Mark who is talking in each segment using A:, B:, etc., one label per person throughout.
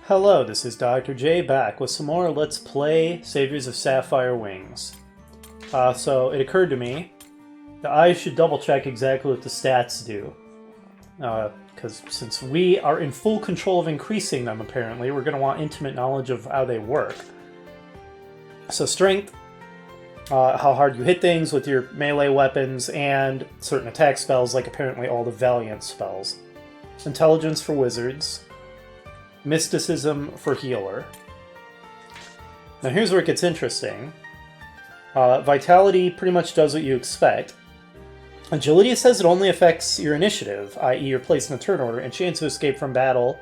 A: Hello, this is Dr. J back with some more Let's Play Saviors of Sapphire Wings. So it occurred to me that I should double check exactly what the stats do. Because since we are in full control of increasing them apparently, we're going to want intimate knowledge of how they work. So strength, how hard you hit things with your melee weapons, and certain attack spells like apparently all the Valiant spells. Intelligence for wizards. Mysticism for healer. Now here's where it gets interesting. Vitality pretty much does what you expect. Agility says it only affects your initiative, i.e. your place in the turn order, and chance to escape from battle,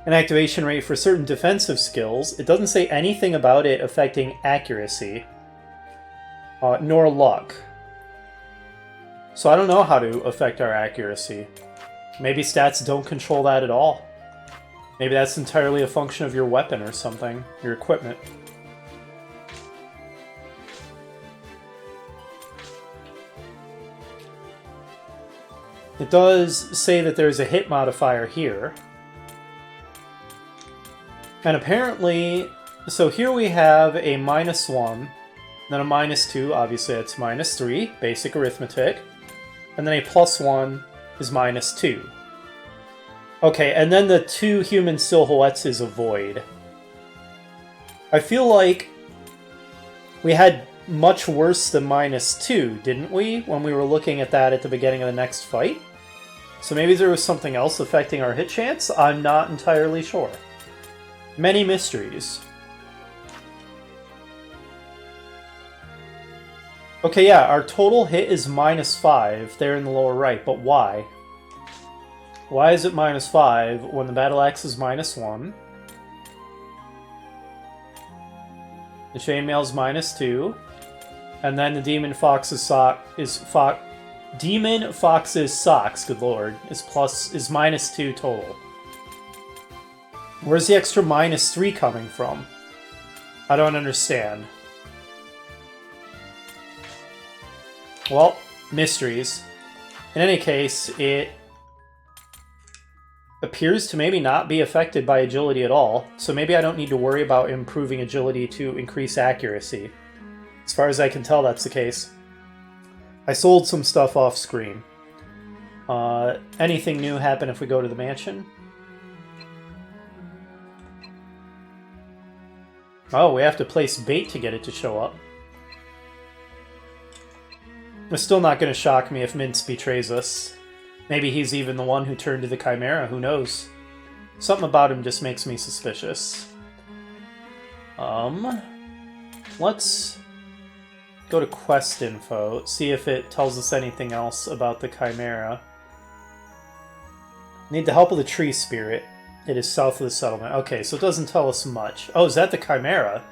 A: and activation rate for certain defensive skills. It doesn't say anything about it affecting accuracy, nor luck. So I don't know how to affect our accuracy. Maybe stats don't control that at all. Maybe that's entirely a function of your weapon or something, your equipment. It does say that there's a hit modifier here. And apparently, so here we have a -1, then a -2, obviously that's -3, basic arithmetic, and then a +1 is -2. Okay, and then the 2 human silhouettes is a void. I feel like we had much worse than -2, didn't we? When we were looking at that at the beginning of the next fight? So maybe there was something else affecting our hit chance? I'm not entirely sure. Many mysteries. Okay, yeah, our total hit is -5 there in the lower right, but why? Why is it -5 when the battle axe is -1? The chainmail's -2, and then the demon fox's demon fox's socks, good lord, is -2 total. Where's the extra -3 coming from? I don't understand. Well, mysteries. In any case, it appears to maybe not be affected by agility at all, so maybe I don't need to worry about improving agility to increase accuracy. As far as I can tell, that's the case. I sold some stuff off screen. Anything new happen if we go to the mansion? Oh, we have to place bait to get it to show up. It's still not going to shock me if Mince betrays us. Maybe he's even the one who turned to the Chimera, who knows? Something about him just makes me suspicious. Let's go to quest info, see if it tells us anything else about the Chimera. Need the help of the tree spirit. It is south of the settlement. Okay, so it doesn't tell us much. Oh, is that the Chimera?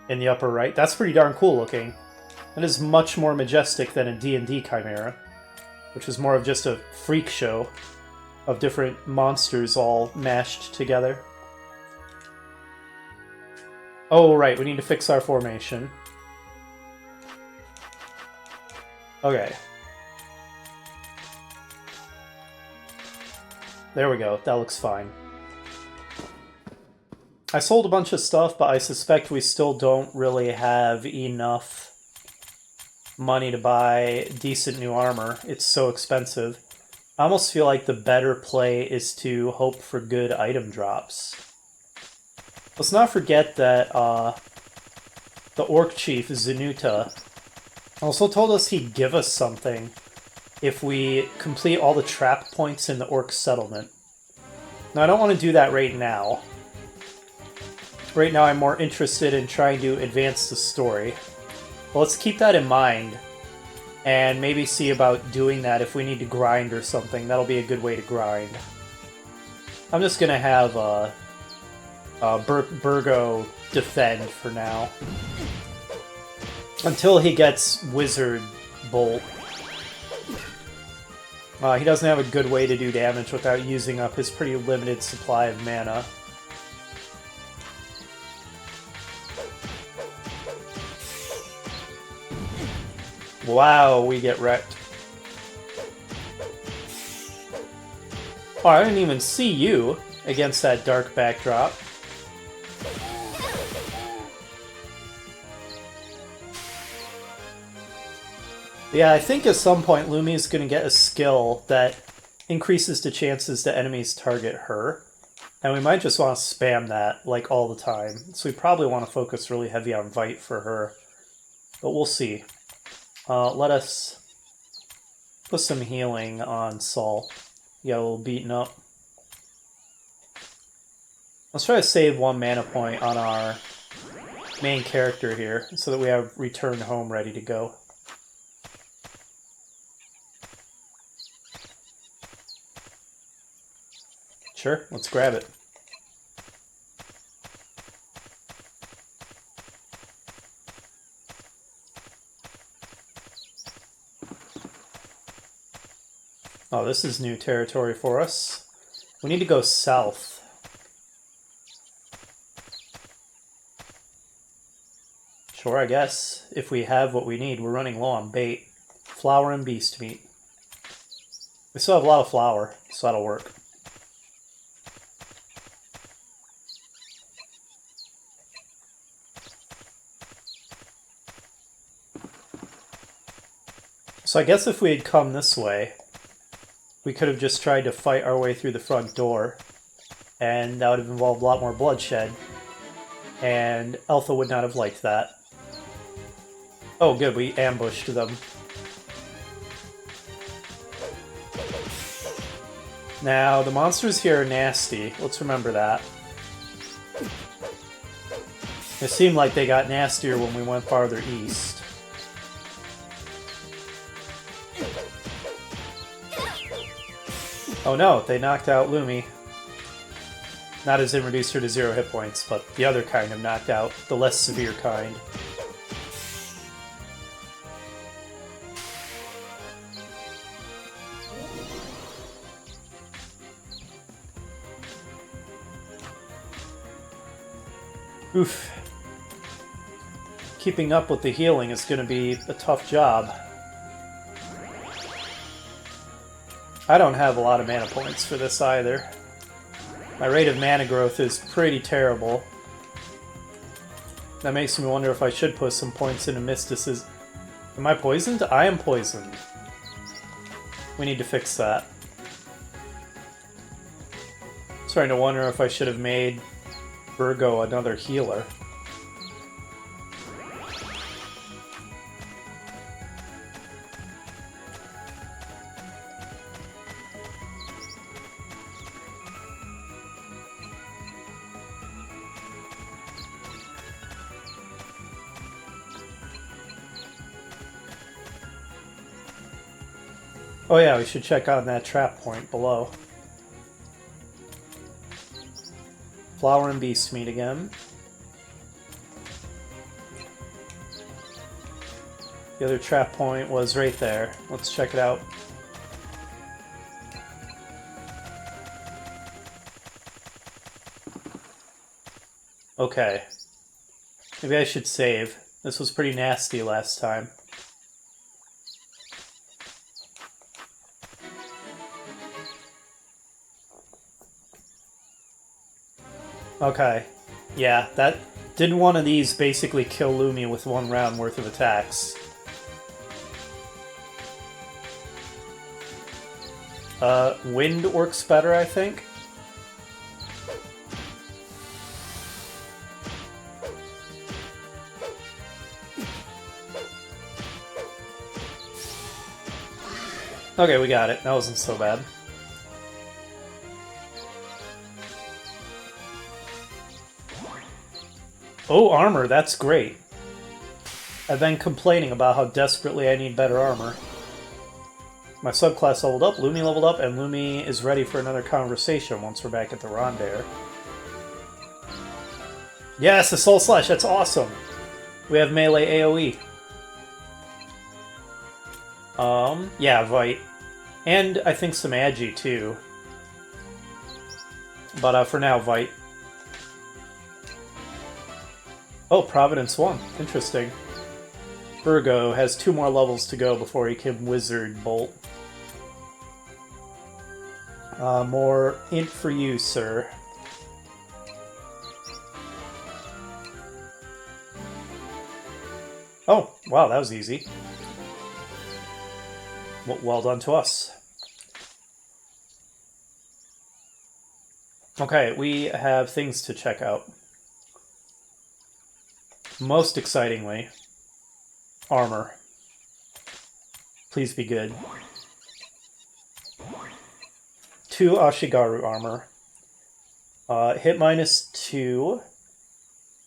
A: In the upper right? That's pretty darn cool looking. That is much more majestic than a D&D Chimera, which is more of just a freak show of different monsters all mashed together. Oh, right, we need to fix our formation. Okay. There we go, that looks fine. I sold a bunch of stuff, but I suspect we still don't really have enough money to buy decent new armor. It's so expensive. I almost feel like the better play is to hope for good item drops. Let's not forget that the Orc Chief, Zanuta, also told us he'd give us something if we complete all the trap points in the Orc settlement. Now, I don't want to do that right now. Right now, I'm more interested in trying to advance the story. But let's keep that in mind, and maybe see about doing that if we need to grind or something. That'll be a good way to grind. I'm just going to have Burgo defend for now. Until he gets Wizard Bolt. He doesn't have a good way to do damage without using up his pretty limited supply of mana. Wow, we get wrecked. Oh, I didn't even see you. against that dark backdrop. Yeah, I think at some point Lumi's going to get a skill that increases the chances that enemies target her. And we might just want to spam that, like, all the time. So we probably want to focus really heavy on Vite for her. But we'll see. Let us put some healing on Saul. He got a little beaten up. Let's try to save 1 mana point on our main character here, so that we have Return Home ready to go. Sure, let's grab it. Oh, this is new territory for us. We need to go south. Sure, I guess. If we have what we need. We're running low on bait. Flour and beast meat. We still have a lot of flour, so that'll work. So I guess if we had come this way, we could have just tried to fight our way through the front door, and that would have involved a lot more bloodshed, and Alpha would not have liked that. Oh good, we ambushed them. Now, the monsters here are nasty, let's remember that. It seemed like they got nastier when we went farther east. Oh no, they knocked out Lumi. Not as in reduced her to 0 hit points, but the other kind of knocked out, the less severe kind. Oof. Keeping up with the healing is going to be a tough job. I don't have a lot of mana points for this either. My rate of mana growth is pretty terrible. That makes me wonder if I should put some points into Mysticism. Am I poisoned? I am poisoned. We need to fix that. Starting to wonder if I should have made Virgo another healer. Oh yeah, we should check on that trap point below. Flower and beast meat again. The other trap point was right there. Let's check it out. Okay. Maybe I should save. This was pretty nasty last time. Okay. Yeah, that... Didn't one of these basically kill Lumi with 1 round worth of attacks? Wind works better, I think. Okay, we got it. That wasn't so bad. Oh, armor, that's great. I've been complaining about how desperately I need better armor. My subclass leveled up, Lumi leveled up, and Lumi is ready for another conversation once we're back at the Rondair. Yes, the Soul Slash, that's awesome! We have melee AoE. Yeah, Vite. And I think some Agi, too. But for now, Vite. Oh, Providence 1. Interesting. Virgo has 2 more levels to go before he can Wizard Bolt. More int for you, sir. Oh, wow, that was easy. Well done to us. Okay, we have things to check out. Most excitingly, armor. Please be good. 2 Ashigaru armor. Hit -2.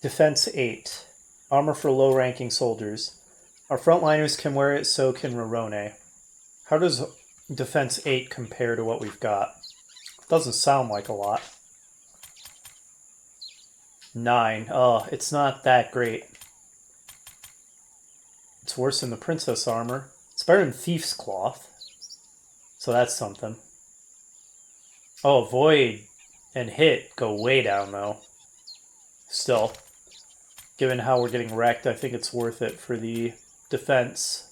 A: Defense 8. Armor for low-ranking soldiers. Our frontliners can wear it, so can Rorone. How does defense 8 compare to what we've got? Doesn't sound like a lot. 9. Oh, it's not that great. It's worse than the princess armor. It's better than thief's cloth. So that's something. Oh, void and hit go way down, though. Still, given how we're getting wrecked, I think it's worth it for the defense.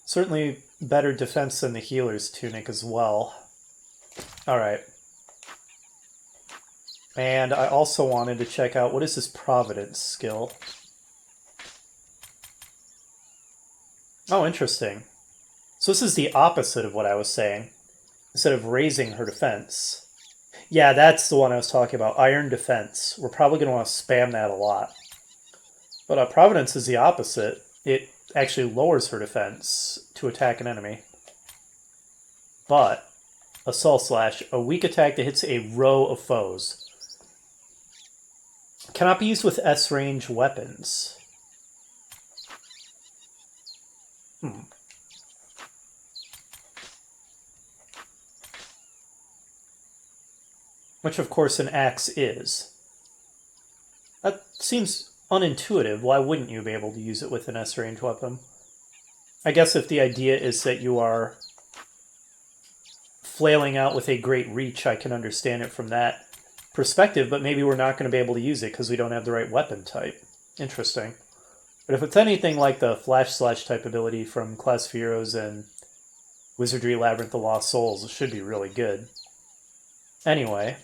A: Certainly better defense than the healer's tunic as well. Alright. And I also wanted to check out, what is this Providence skill? Oh, interesting. So this is the opposite of what I was saying. Instead of raising her defense. Yeah, that's the one I was talking about. Iron defense. We're probably going to want to spam that a lot. But Providence is the opposite. It actually lowers her defense to attack an enemy. But Assault Slash, a weak attack that hits a row of foes. Cannot be used with S-range weapons. Which, of course, an axe is. That seems unintuitive. Why wouldn't you be able to use it with an S-range weapon? I guess if the idea is that you are flailing out with a great reach, I can understand it from that perspective, but maybe we're not going to be able to use it because we don't have the right weapon type. Interesting. But if it's anything like the Flash Slash type ability from Class of Heroes and Wizardry Labyrinth of Lost Souls, it should be really good. Anyway,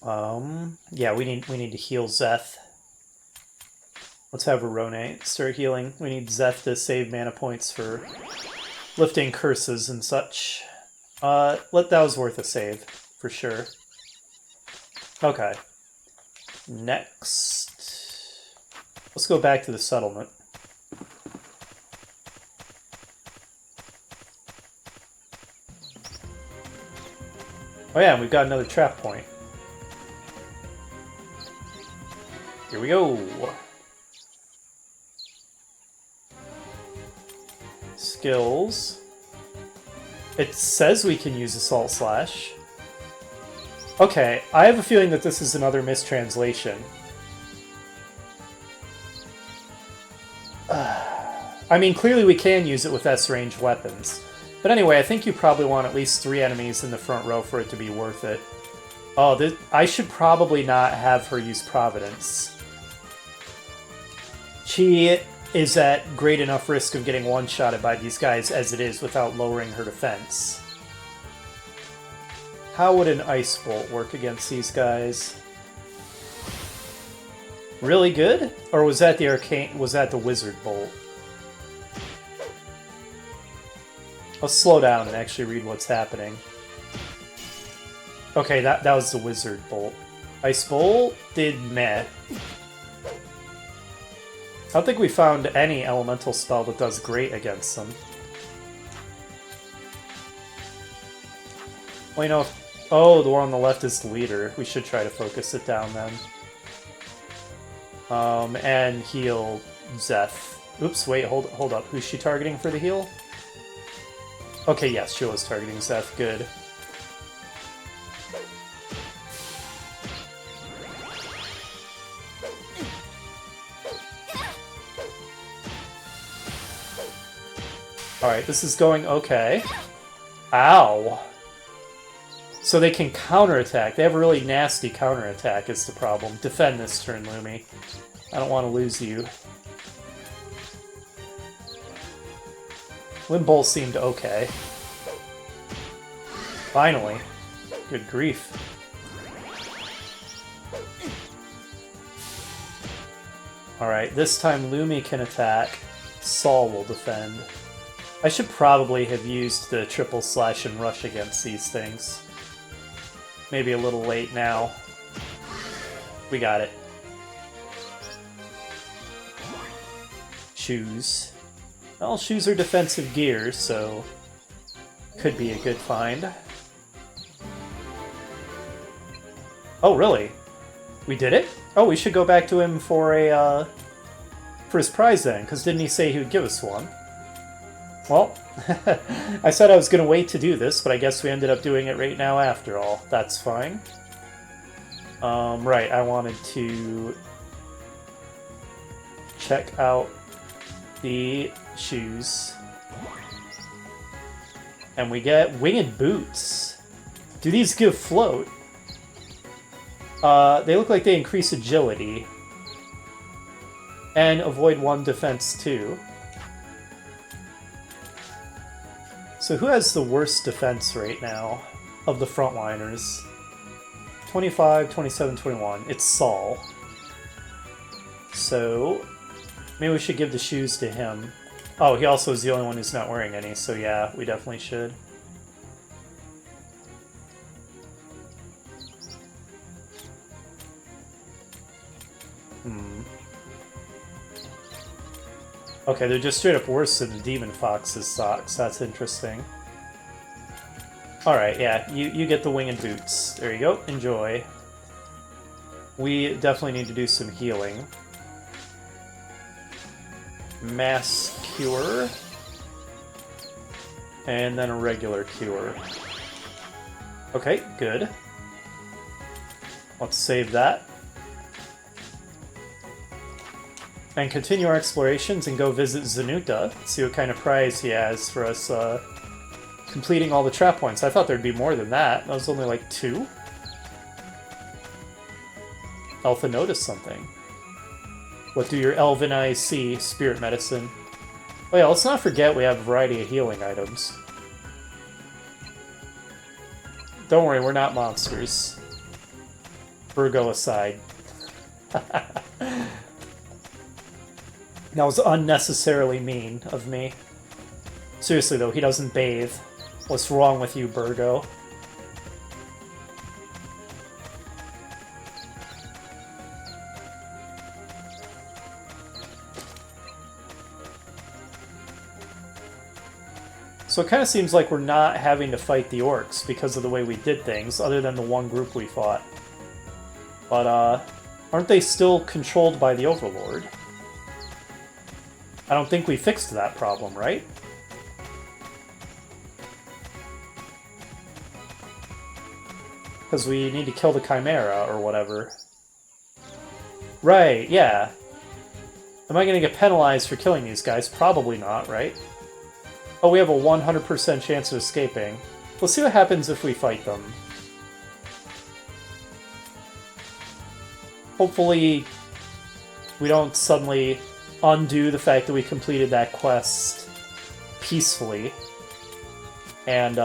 A: yeah, we need to heal Zeth. Let's have Rorone start healing. We need Zeth to save mana points for lifting curses and such. That was worth a save, for sure. Okay. Next. Let's go back to the settlement. Oh yeah, we've got another trap point. Here we go. Skills. It says we can use Assault Slash. Okay, I have a feeling that this is another mistranslation. I mean, clearly we can use it with S-range weapons. But anyway, I think you probably want at least 3 enemies in the front row for it to be worth it. Oh, I should probably not have her use Providence. She is at great enough risk of getting one-shotted by these guys as it is without lowering her defense. How would an Ice Bolt work against these guys? Really good? Or was that the Arcane? Was that the Wizard Bolt? Let's slow down and actually read what's happening. Okay, that was the Wizard Bolt. Ice Bolt did meh. I don't think we found any elemental spell that does great against them. Well, you know, oh, the one on the left is the leader. We should try to focus it down then. And heal Zeth. Oops, wait, hold up. Who's she targeting for the heal? Okay, yes, she was targeting Zeth. Good. Alright, this is going okay. Ow! So they can counterattack. They have a really nasty counterattack is the problem. Defend this turn, Lumi. I don't want to lose you. Wind Bolt seemed okay. Finally. Good grief. Alright, this time Lumi can attack. Saul will defend. I should probably have used the triple slash and rush against these things. Maybe a little late now. We got it. Shoes. Well, shoes are defensive gear, so could be a good find. Oh, really? We did it? Oh, we should go back to him for a for his prize then, because didn't he say he would give us one? Well, I said I was going to wait to do this, but I guess we ended up doing it right now after all. That's fine. Right, I wanted to check out the shoes. And we get winged boots. Do these give float? They look like they increase agility. And avoid 1 defense too. So who has the worst defense right now of the frontliners? 25, 27, 21. It's Saul. So maybe we should give the shoes to him. Oh, he also is the only one who's not wearing any, so yeah, we definitely should. Okay, they're just straight up worse than the Demon Fox's socks. That's interesting. Alright, yeah, you get the winged boots. There you go, enjoy. We definitely need to do some healing. Mass Cure. And then a regular cure. Okay, good. Let's save that. And continue our explorations and go visit Zanuta, see what kind of prize he has for us completing all the trap points. I thought there'd be more than that. That was only like 2. Alpha noticed something. What do your elven eyes see? Spirit medicine. Oh yeah, let's not forget we have a variety of healing items. Don't worry, we're not monsters. Virgo aside. That was unnecessarily mean of me. Seriously though, he doesn't bathe. What's wrong with you, Virgo? So it kind of seems like we're not having to fight the orcs because of the way we did things, other than the one group we fought. But, aren't they still controlled by the Overlord? I don't think we fixed that problem, right? Because we need to kill the Chimera, or whatever. Right, yeah. Am I going to get penalized for killing these guys? Probably not, right? Oh, we have a 100% chance of escaping. We'll see what happens if we fight them. Hopefully, we don't suddenly undo the fact that we completed that quest peacefully and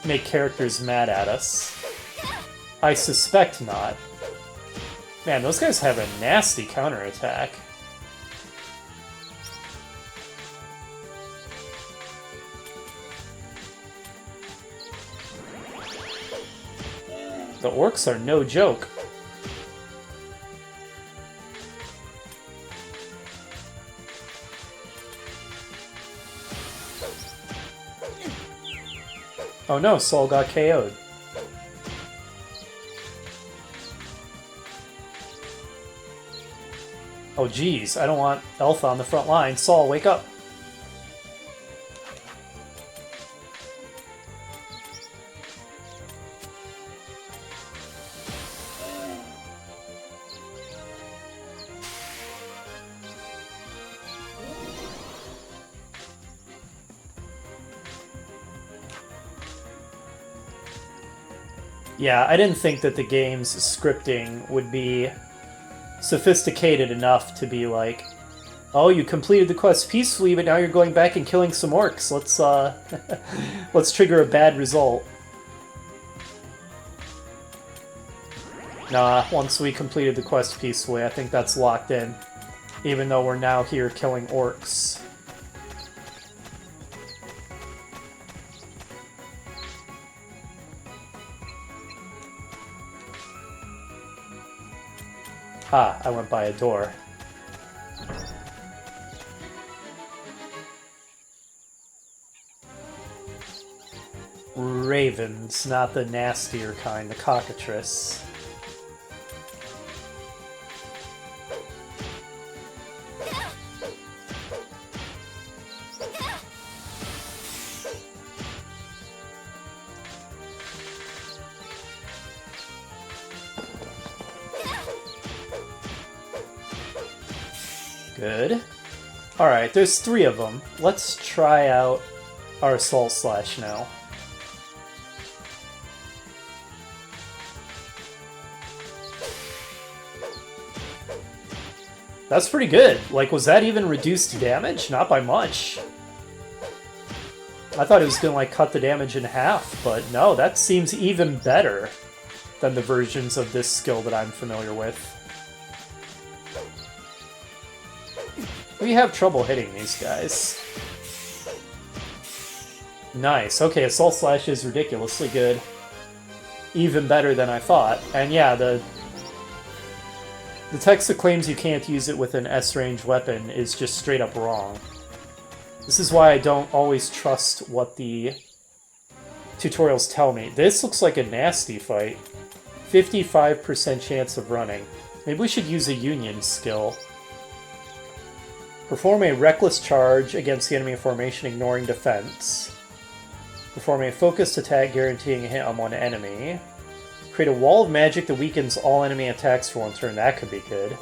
A: make characters mad at us. I suspect not. Man, those guys have a nasty counterattack. The orcs are no joke. Oh no, Saul got KO'd. Oh geez, I don't want Alpha on the front line. Saul, wake up! Yeah, I didn't think that the game's scripting would be sophisticated enough to be like, Oh, you completed the quest peacefully, but now you're going back and killing some orcs. Let's, let's trigger a bad result. Nah, once we completed the quest peacefully, I think that's locked in. Even though we're now here killing orcs. Ah, I went by a door. Ravens, not the nastier kind, the cockatrice. Good. Alright, there's 3 of them. Let's try out our Assault Slash now. That's pretty good. Like, was that even reduced damage? Not by much. I thought it was gonna, like, cut the damage in half, but no, that seems even better than the versions of this skill that I'm familiar with. We have trouble hitting these guys. Nice. Okay, Assault Slash is ridiculously good. Even better than I thought. And yeah, the text that claims you can't use it with an S-range weapon is just straight up wrong. This is why I don't always trust what the tutorials tell me. This looks like a nasty fight. 55% chance of running. Maybe we should use a Union skill. Perform a reckless charge against the enemy formation, ignoring defense. Perform a focused attack, guaranteeing a hit on one enemy. Create a wall of magic that weakens all enemy attacks for 1 turn. That could be good.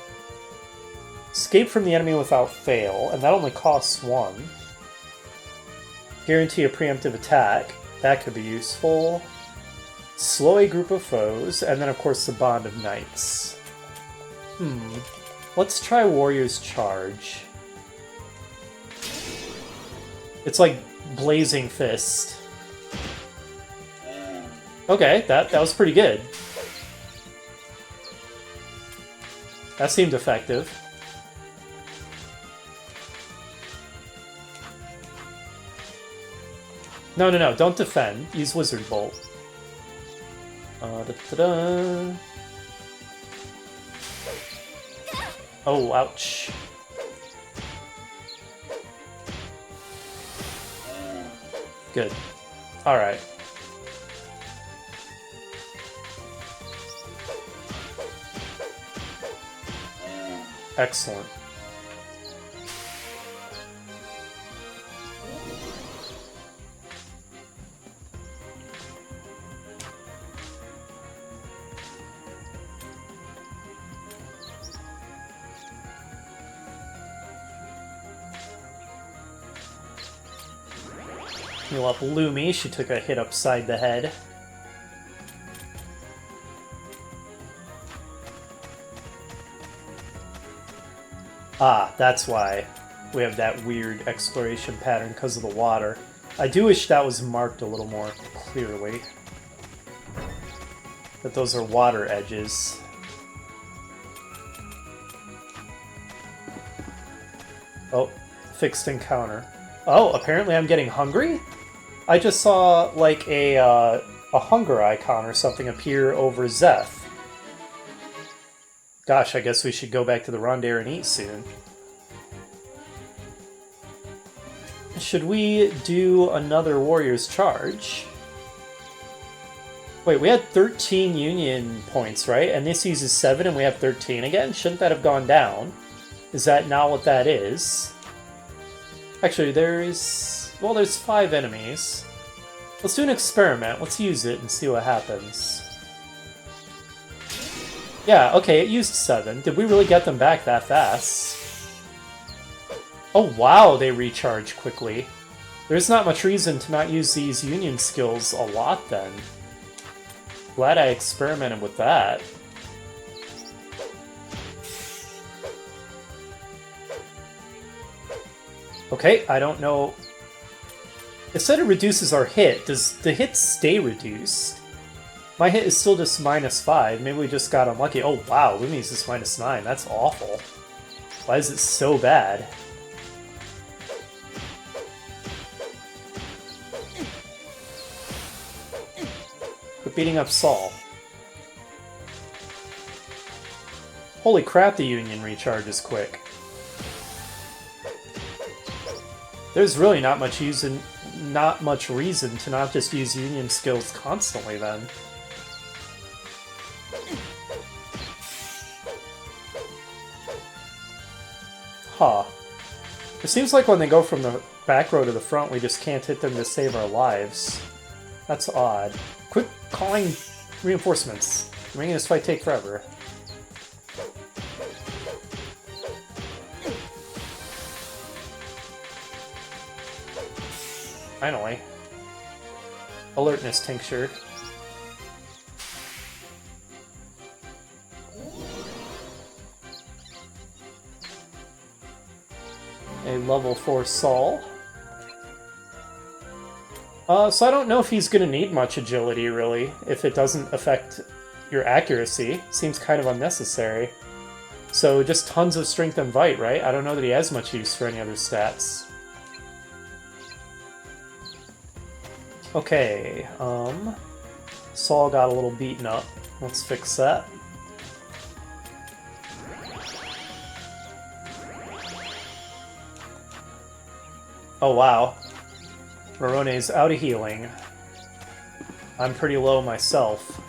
A: Escape from the enemy without fail, and that only costs 1. Guarantee a preemptive attack. That could be useful. Slow a group of foes, and then of course the Bond of Knights. Let's try Warrior's Charge. It's like Blazing Fist. Okay, that was pretty good. That seemed effective. No, don't defend. Use Wizard Bolt. Da-da-da. Oh, ouch. Good. Alright. Excellent. Heal up Lumi, she took a hit upside the head. Ah, that's why we have that weird exploration pattern because of the water. I do wish that was marked a little more clearly. That those are water edges. Oh, fixed encounter. Oh, apparently I'm getting hungry? I just saw, like, a hunger icon or something appear over Zeph. Gosh, I guess we should go back to the Rondair and eat soon. Should we do another Warrior's Charge? Wait, we had 13 Union points, right? And this uses 7 and we have 13 again? Shouldn't that have gone down? Is that not what that is? Actually, there's 5 enemies. Let's do an experiment. Let's use it and see what happens. Yeah, okay, it used 7. Did we really get them back that fast? Oh wow, they recharge quickly. There's not much reason to not use these Union skills a lot then. Glad I experimented with that. Okay, I don't know. It said it reduces our hit. Does the hit stay reduced? My hit is still just -5. Maybe we just got unlucky. Oh wow, Lumi's is -9. That's awful. Why is it so bad? Quit beating up Saul. Holy crap, the Union recharges quick. There's really not much reason to not just use Union skills constantly then. Huh. It seems like when they go from the back row to the front, we just can't hit them to save our lives. That's odd. Quit calling reinforcements. You're making this fight take forever. Finally. Alertness tincture. A level 4 Saul. So I don't know if he's going to need much agility, really, if it doesn't affect your accuracy. Seems kind of unnecessary. So just tons of strength and bite, right? I don't know that he has much use for any other stats. Okay, Saul got a little beaten up. Let's fix that. Oh wow. Morone's out of healing. I'm pretty low myself.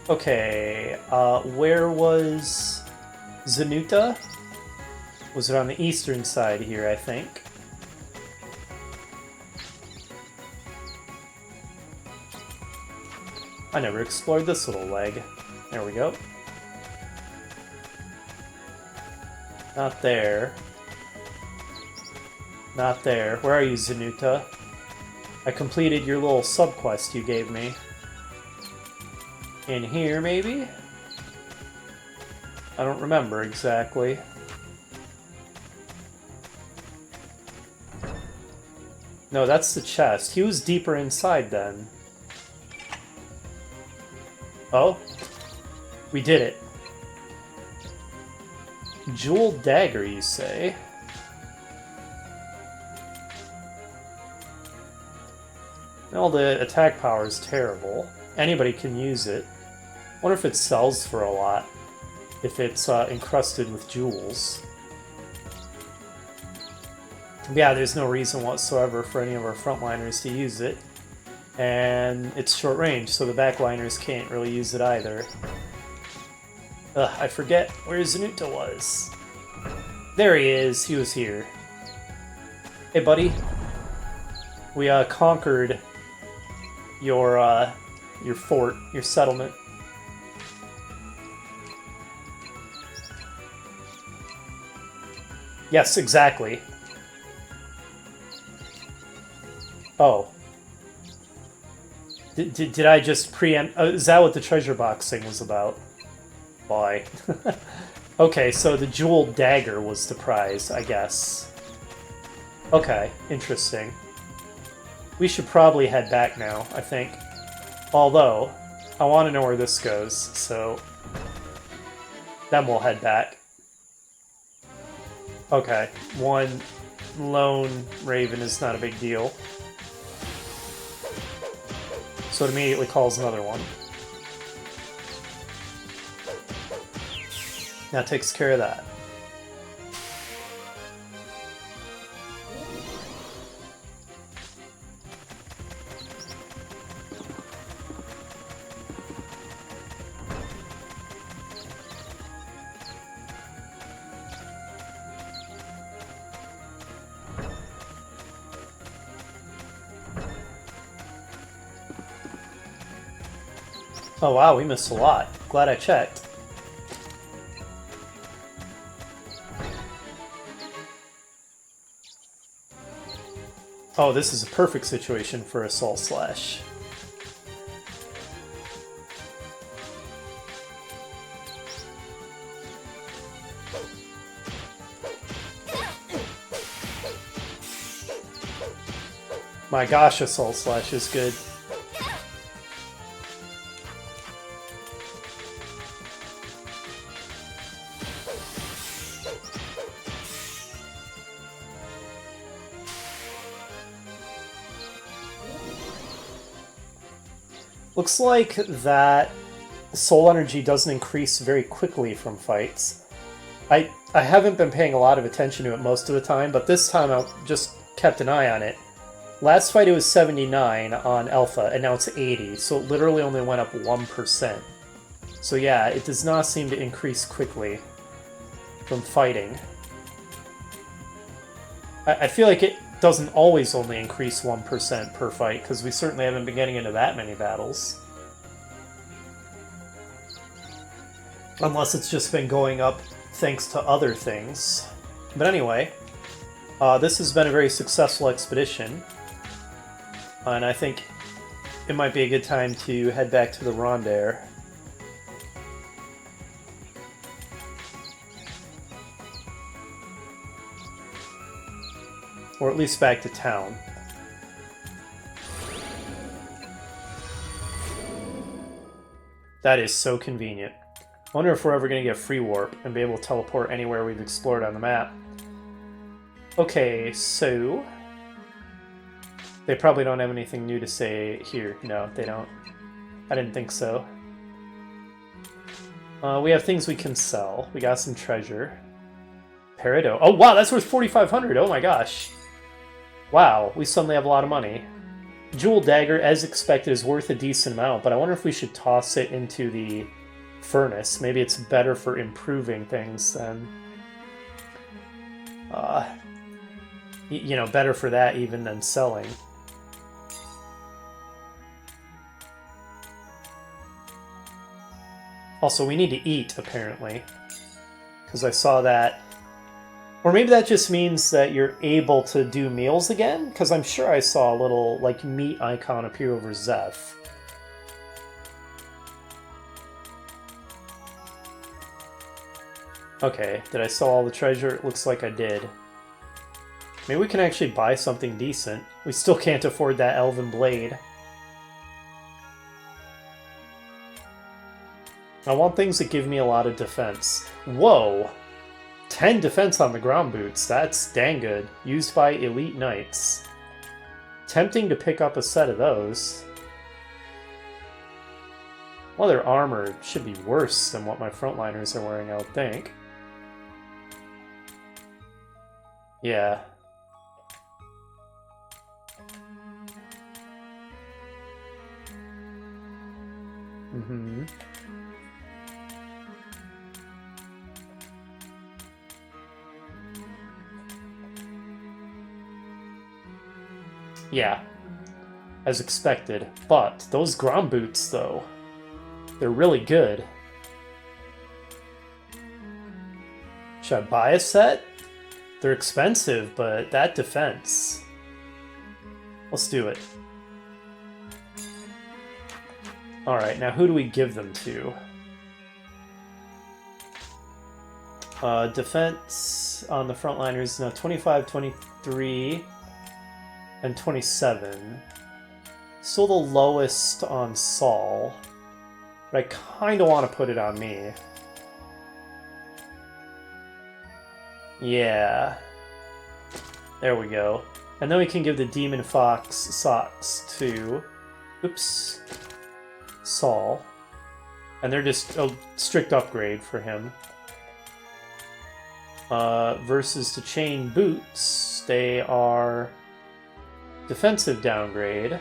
A: Okay, where was Zanuta? Was it on the eastern side here, I think? I never explored this little leg. There we go. Not there. Not there. Where are you, Zanuta? I completed your little sub-quest you gave me. In here, maybe? I don't remember exactly. No, that's the chest. He was deeper inside then. Oh? We did it. Jewel dagger, you say? Well, the attack power is terrible. Anybody can use it. Wonder if it sells for a lot. If it's encrusted with jewels. Yeah, there's no reason whatsoever for any of our frontliners to use it. And it's short range, so the backliners can't really use it either. Ugh, I forget where Zanuta was. There he is, he was here. Hey buddy. We conquered your fort, your settlement. Yes, exactly. Oh. Did I just preempt... is that what the treasure box thing was about? Boy. Okay, so the jewel dagger was the prize, I guess. Okay, interesting. We should probably head back now, I think. Although, I want to know where this goes, so... then we'll head back. Okay, one lone raven is not a big deal. So it immediately calls another one. That takes care of that. Oh wow, we missed a lot. Glad I checked. Oh, this is a perfect situation for Assault Slash. My gosh, Assault Slash is good. Looks like that soul energy doesn't increase very quickly from fights. I haven't been paying a lot of attention to it most of the time, but this time I just kept an eye on it. Last fight it was 79 on Alpha, and now it's 80, so it literally only went up 1%. So yeah, it does not seem to increase quickly from fighting. I feel like it doesn't always only increase 1% per fight, because we certainly haven't been getting into that many battles. Unless it's just been going up thanks to other things. But anyway, this has been a very successful expedition. And I think it might be a good time to head back to the Rondair. Or at least back to town. That is so convenient. I wonder if we're ever going to get free warp and be able to teleport anywhere we've explored on the map. Okay, so... They probably don't have anything new to say here. No, they don't. I didn't think so. We have things we can sell. We got some treasure. Peridot. Oh, wow, that's worth 4,500. Oh my gosh. Wow, we suddenly have a lot of money. Jewel Dagger, as expected, is worth a decent amount, but I wonder if we should toss it into the furnace. Maybe it's better for improving things than... you know, better for that even than selling. Also, we need to eat, apparently. Because I saw that... Or maybe that just means that you're able to do meals again? Because I'm sure I saw a little, like, meat icon appear over Zeph. Okay, did I sell all the treasure? It looks like I did. Maybe we can actually buy something decent. We still can't afford that Elven Blade. I want things that give me a lot of defense. Whoa! 10 defense on the ground boots. That's dang good. Used by elite knights. Tempting to pick up a set of those. Well, their armor should be worse than what my frontliners are wearing, I would think. Yeah. Mm-hmm. Yeah, as expected. But those ground boots, though, they're really good. Should I buy a set? They're expensive, but that defense. Let's do it. Alright, now who do we give them to? Defense on the frontliners, now 25, 23... and 27. Still the lowest on Saul. But I kind of want to put it on me. Yeah. There we go. And then we can give the Demon Fox socks to... Oops. Saul. And they're just a strict upgrade for him. Versus the Chain Boots, they are... defensive downgrade.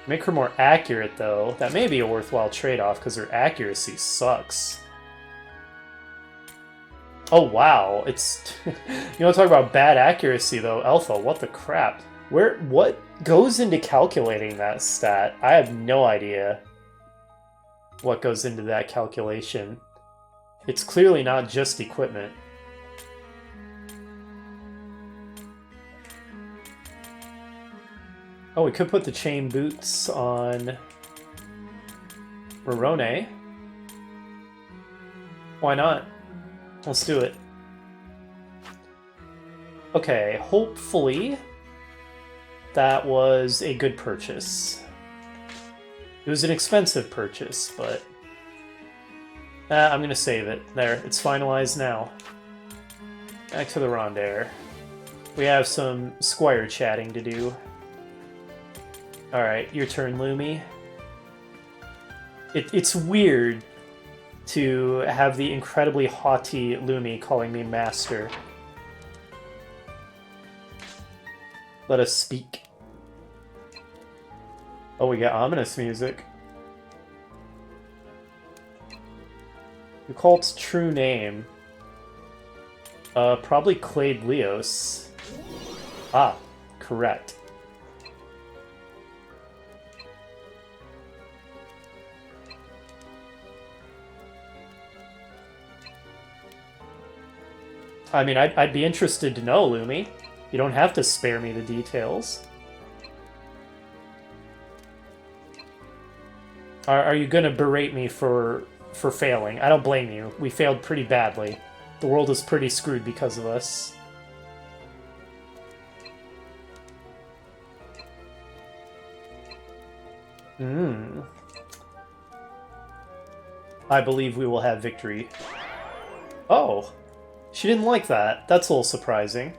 A: Make her more accurate, though. That may be a worthwhile trade-off, because her accuracy sucks. Oh, wow. It's... you want to talk about bad accuracy, though. Alpha, what the crap? What goes into calculating that stat? I have no idea what goes into that calculation. It's clearly not just equipment. Oh, we could put the chain boots on Morone. Why not? Let's do it. Okay, hopefully That was a good purchase. It was an expensive purchase, but... I'm gonna save it. There, it's finalized now. Back to the Rondair. We have some Squire chatting to do. Alright, your turn, Lumi. It's weird to have the incredibly haughty Lumi calling me master. Let us speak. Oh, we got ominous music. You call its true name. Probably Clade Leos. Ah, correct. I mean, I'd be interested to know, Lumi. You don't have to spare me the details. Are you gonna berate me for failing? I don't blame you. We failed pretty badly. The world is pretty screwed because of us. I believe we will have victory. Oh! She didn't like that. That's a little surprising.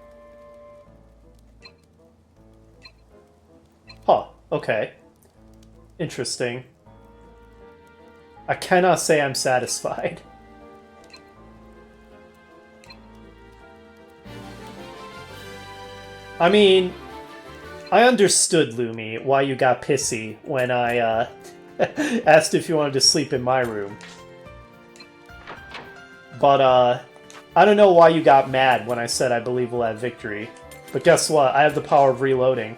A: Huh, okay. Interesting. I cannot say I'm satisfied. I mean, I understood, Lumi, why you got pissy when I asked if you wanted to sleep in my room. But, I don't know why you got mad when I said I believe we'll have victory. But guess what? I have the power of reloading.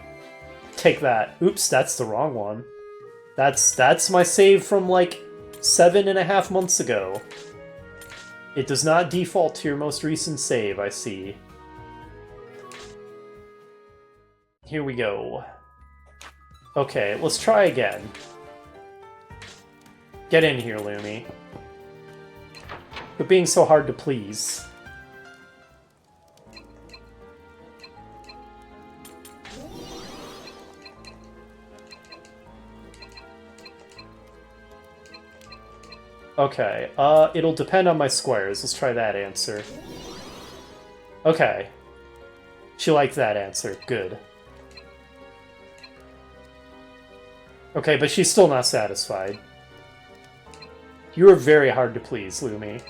A: Take that. Oops, that's the wrong one. That's my save from, like, 7.5 months ago. It does not default to your most recent save, I see. Here we go. Okay, let's try again. Get in here, Lumi. Quit being so hard to please. Okay, it'll depend on my squares. Let's try that answer. Okay. She liked that answer. Good. Okay, but she's still not satisfied. You are very hard to please, Lumi.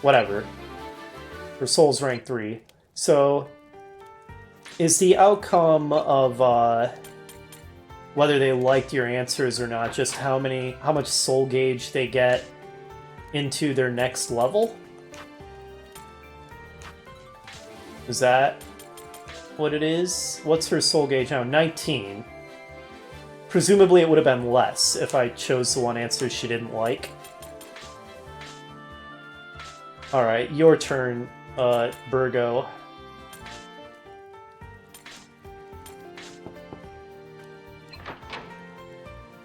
A: Whatever. Her soul's rank 3. So, is the outcome of, whether they liked your answers or not, just how much soul gauge they get into their next level? Is that what it is? What's her soul gauge now? 19. Presumably it would have been less if I chose the one answer she didn't like. Alright, your turn, Burgo.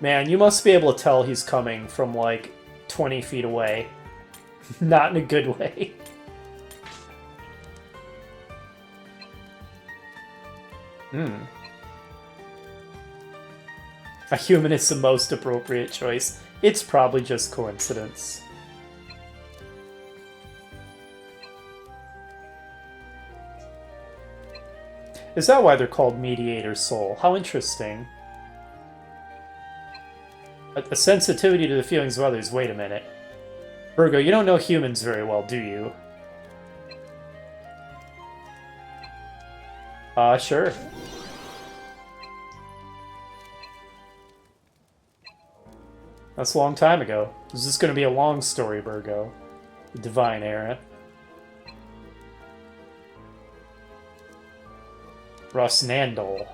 A: Man, you must be able to tell he's coming from, like, 20 feet away. Not in a good way. A human is the most appropriate choice. It's probably just coincidence. Is that why they're called Mediator Soul? How interesting. A sensitivity to the feelings of others. Wait a minute. Virgo, you don't know humans very well, do you? Sure. That's a long time ago. This is going to be a long story, Virgo. The Divine Era. Rosnandol.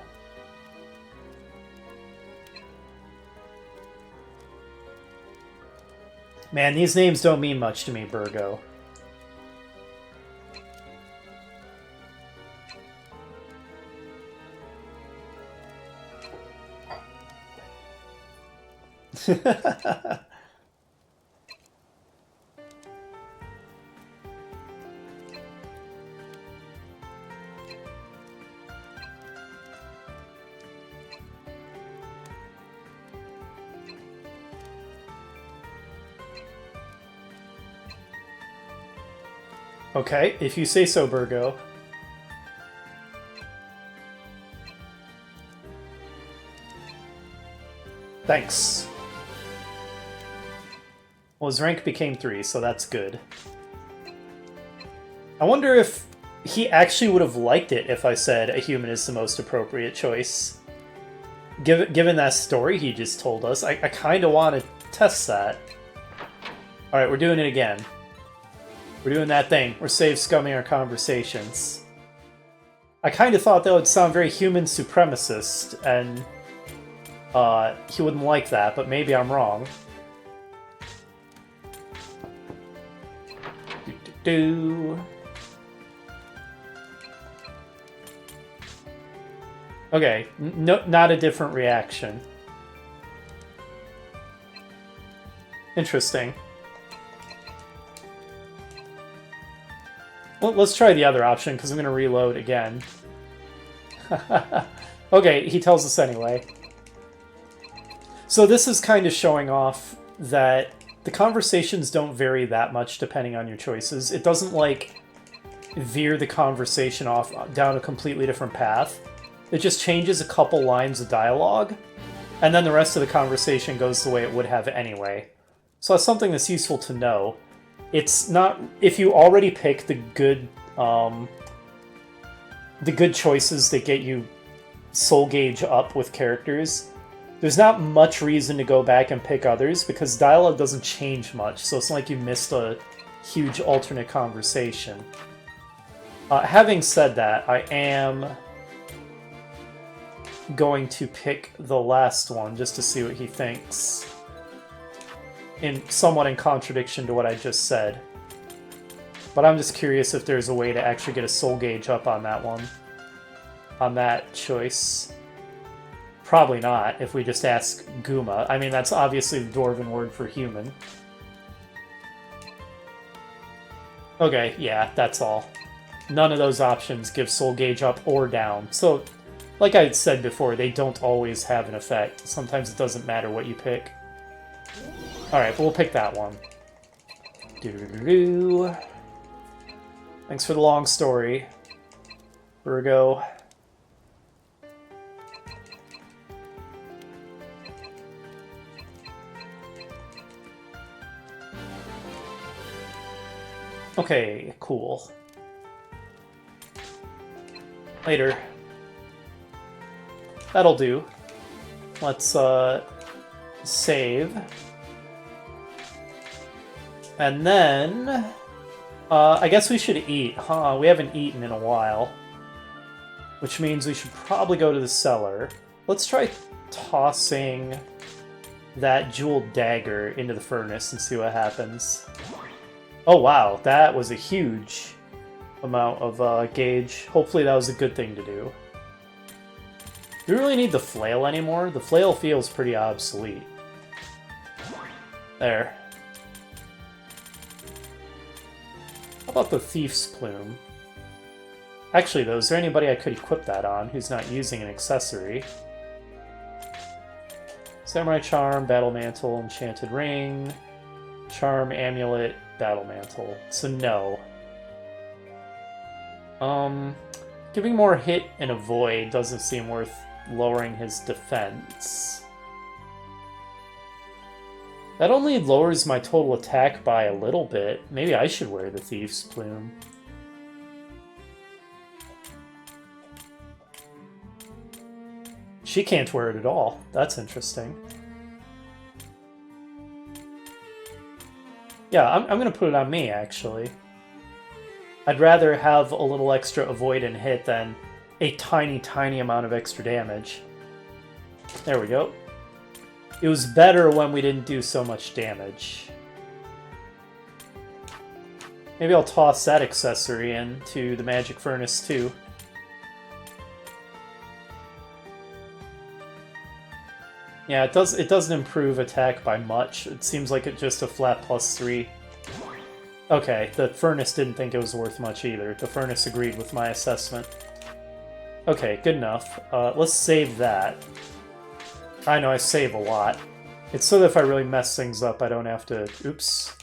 A: Man, these names don't mean much to me, Virgo. Okay, if you say so, Burgo. Thanks. Well, his rank became 3, so that's good. I wonder if he actually would have liked it if I said a human is the most appropriate choice. Given that story he just told us, I kind of want to test that. Alright, we're doing it again. We're doing that thing. We're save scumming our conversations. I kind of thought that would sound very human supremacist, and he wouldn't like that, but maybe I'm wrong. Okay, no, not a different reaction. Interesting. Well, let's try the other option, because I'm going to reload again. Okay, he tells us anyway. So this is kind of showing off that the conversations don't vary that much depending on your choices. It doesn't, like, veer the conversation off down a completely different path. It just changes a couple lines of dialogue, and then the rest of the conversation goes the way it would have anyway. So that's something that's useful to know. It's not... If you already pick the good choices that get you soul gauge up with characters, there's not much reason to go back and pick others, because dialogue doesn't change much, so it's not like you missed a huge alternate conversation. Having said that, I am going to pick the last one just to see what he thinks. Somewhat in contradiction to what I just said. But I'm just curious if there's a way to actually get a soul gauge up on that one. On that choice. Probably not, if we just ask Guma. I mean, that's obviously the Dwarven word for human. Okay, yeah, that's all. None of those options give soul gauge up or down. So, like I said before, they don't always have an effect. Sometimes it doesn't matter what you pick. Alright, but we'll pick that one. Doo-doo-doo-doo. Thanks for the long story, Virgo. Okay, cool. Later. That'll do. Let's, save. And then... I guess we should eat, huh? We haven't eaten in a while. Which means we should probably go to the cellar. Let's try tossing that jeweled dagger into the furnace and see what happens. Oh wow, that was a huge amount of gauge. Hopefully that was a good thing to do. Do we really need the flail anymore? The flail feels pretty obsolete. There. How about the thief's plume? Actually though, is there anybody I could equip that on who's not using an accessory? Samurai charm, battle mantle, enchanted ring, charm, amulet, battle mantle. So no. Giving more hit and avoid doesn't seem worth lowering his defense. That only lowers my total attack by a little bit. Maybe I should wear the thief's plume. She can't wear it at all. That's interesting. Yeah, I'm going to put it on me, actually. I'd rather have a little extra avoid and hit than a tiny, tiny amount of extra damage. There we go. It was better when we didn't do so much damage. Maybe I'll toss that accessory into the magic furnace, too. Yeah, it doesn't improve attack by much. It seems like it's just a flat +3. Okay, the furnace didn't think it was worth much either. The furnace agreed with my assessment. Okay, good enough. Let's save that. I know I save a lot. It's so that if I really mess things up, I don't have to, oops,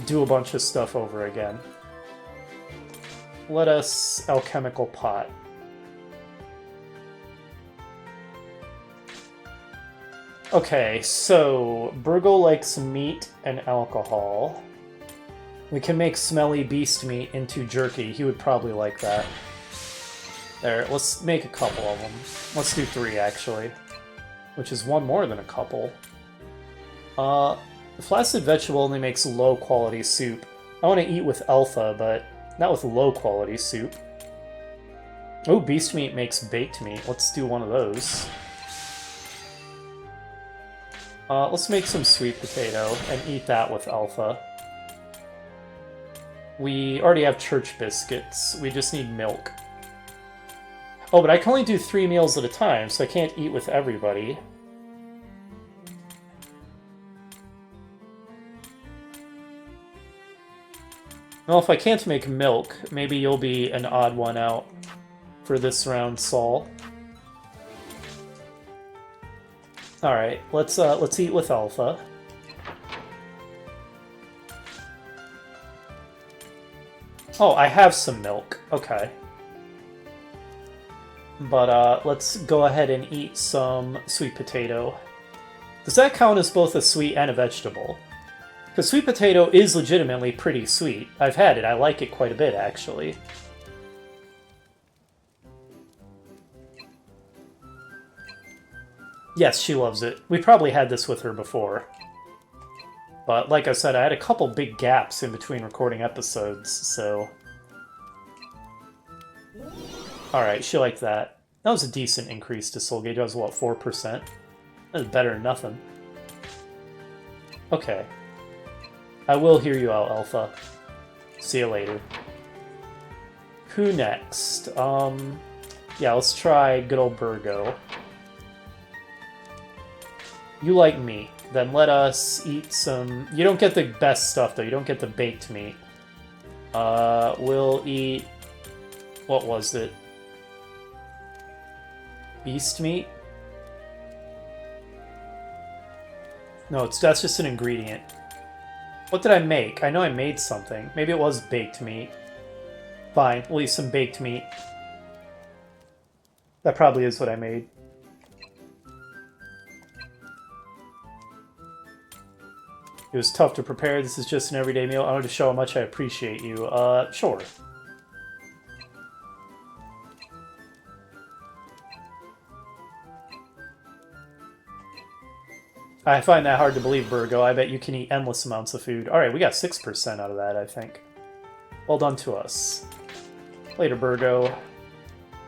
A: do a bunch of stuff over again. let us alchemical pot. Okay, so Burgo likes meat and alcohol. We can make smelly beast meat into jerky. He would probably like that. There, let's make a couple of them. Let's do 3, actually. Which is one more than a couple. Flaccid vegetable only makes low-quality soup. I want to eat with alpha, but not with low-quality soup. Oh, beast meat makes baked meat. Let's do one of those. Let's make some sweet potato and eat that with alpha. We already have church biscuits. We just need milk. Oh, but I can only do 3 meals at a time, so I can't eat with everybody. Well, if I can't make milk, maybe you'll be an odd one out for this round, Saul. Alright, let's eat with alpha. Oh, I have some milk. Okay. But let's go ahead and eat some sweet potato. Does that count as both a sweet and a vegetable? Because sweet potato is legitimately pretty sweet. I've had it. I like it quite a bit, actually. Yes, she loves it. We probably had this with her before. But like I said, I had a couple big gaps in between recording episodes, so... Alright, she liked that. That was a decent increase to soul gauge. That was, what, 4%? That was better than nothing. Okay. I will hear you out, Alpha. See you later. Who next? Yeah, let's try good old Burgo. You like meat. Then let us eat some... You don't get the best stuff, though. You don't get the baked meat. We'll eat... What was it? Beast meat? No, that's just an ingredient. What did I make? I know I made something. Maybe it was baked meat. Fine, we'll eat some baked meat. That probably is what I made. It was tough to prepare. This is just an everyday meal. I wanted to show how much I appreciate you. Sure. I find that hard to believe, Burgo. I bet you can eat endless amounts of food. Alright, we got 6% out of that, I think. Well done to us. Later, Burgo.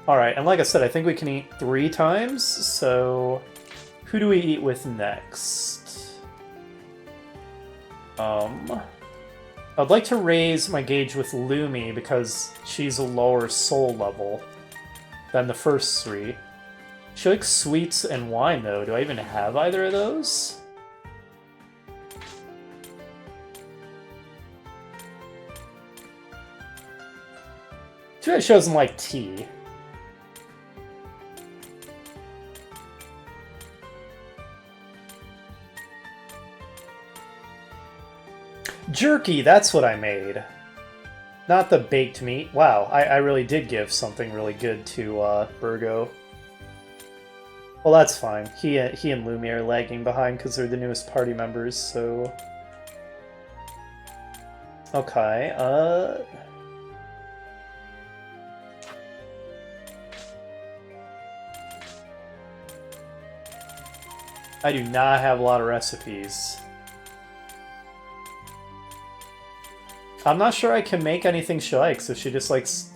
A: Alright, and like I said, I think we can eat 3 times, so... Who do we eat with next? I'd like to raise my gauge with Lumi because she's a lower soul level than the first 3. She likes sweets and wine, though. Do I even have either of those? Too bad she doesn't like tea. Jerky, that's what I made. Not the baked meat. Wow, I really did give something really good to Burgo. Well, that's fine. He and Lumi are lagging behind because they're the newest party members, so... Okay, I do not have a lot of recipes. I'm not sure I can make anything she likes. If she just likes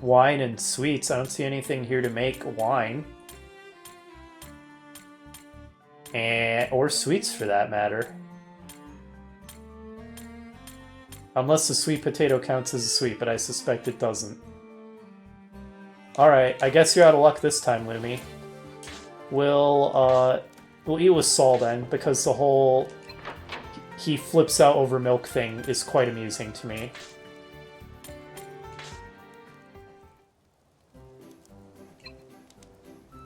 A: wine and sweets, I don't see anything here to make wine. Or sweets, for that matter. Unless the sweet potato counts as a sweet, but I suspect it doesn't. Alright, I guess you're out of luck this time, Lumi. We'll eat with Saul then, because the whole he flips out over milk thing is quite amusing to me.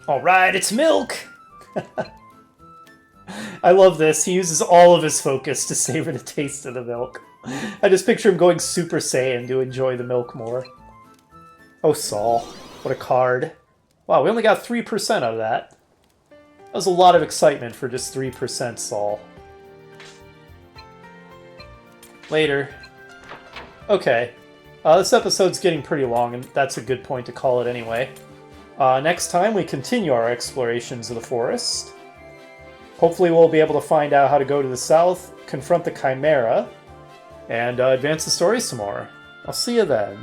A: Alright, it's milk! I love this. He uses all of his focus to savor the taste of the milk. I just picture him going Super Saiyan to enjoy the milk more. Oh, Saul. What a card. Wow, we only got 3% out of that. That was a lot of excitement for just 3% Saul. Later. Okay. This episode's getting pretty long, and that's a good point to call it anyway. Next time, we continue our explorations of the forest. Hopefully we'll be able to find out how to go to the south, confront the Chimera, and advance the story some more. I'll see you then.